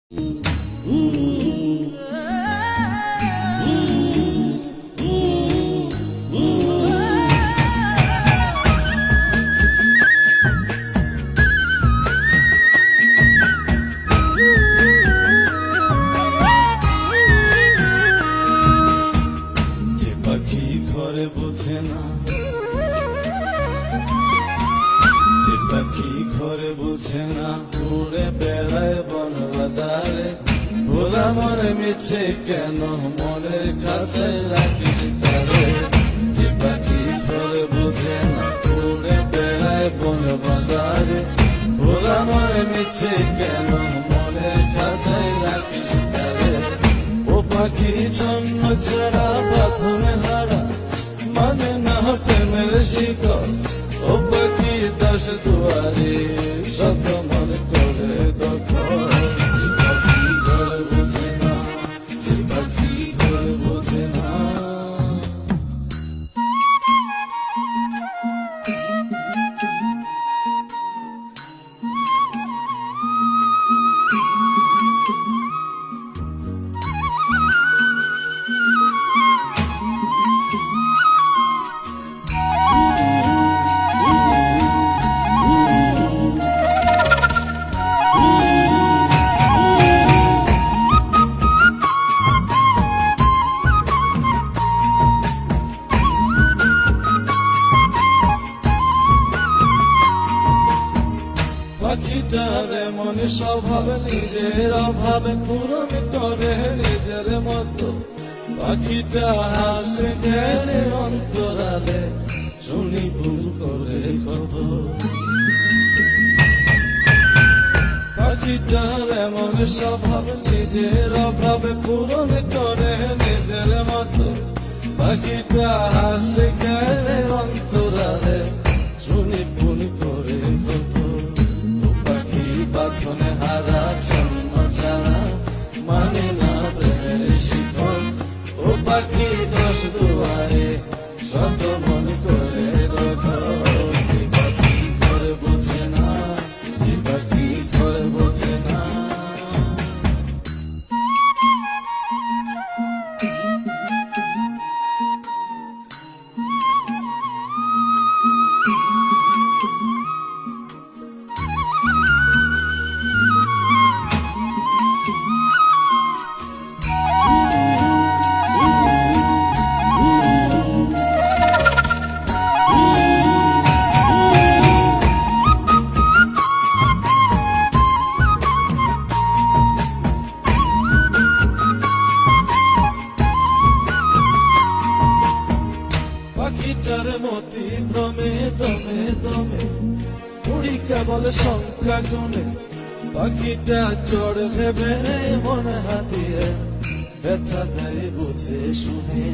পাখি ঘরে বোঝে না, যে পাখি ঘরে বোঝে না, উড়ে বেড়ায় বন বাদারে। ভোলা মনে মিছে কেন মনের কাছে রাখিস তারে। যে পাখি ঘরে বোঝে না, উড়ে বেড়ায় বন বাদারে। ভোলা মনে মিছে কেন মনের কাছে রাখিস তারে। ও পাখি জন্ম ছাড়া বাঁধনে হারা, মানে না প্রেমের শিকল। ও পাখি দশ দুয়ারে শত মন করে দখল। যে পাখি ঘরে বোঝে না, যে পাখি ঘরে বোঝে না। পাখিটার এমন স্বভাব, নিজের অভাবে পূরণ করে নিজের মতো। পাখিটা হাসে গেলে অন্তরালে, শুনি ভুল করে কত। পাখিটার এমন স্বভাব, নিজের অভাবে পূরণ করে নিজের মতো। পাখিটা হাসে গেলে অন্তরালে, শুনি ভুল করে কত। বাঁধনে হারা জন্ম ছাড়া, মানে না প্রেমের শিকল। ও পাখি দশ দুয়ারে শত মন করে দখল। যে পাখি ঘরে বোঝে না, যে পাখি ঘরে বোঝে না। পাখিটার মতি ভ্রমে দমে দমে, উড়ি কেবল সংখ্যা গুনে। পাখিটা চড় ভেবে মনে হাতিয়ে, ব্যথা দেয় বুঝে শুনে।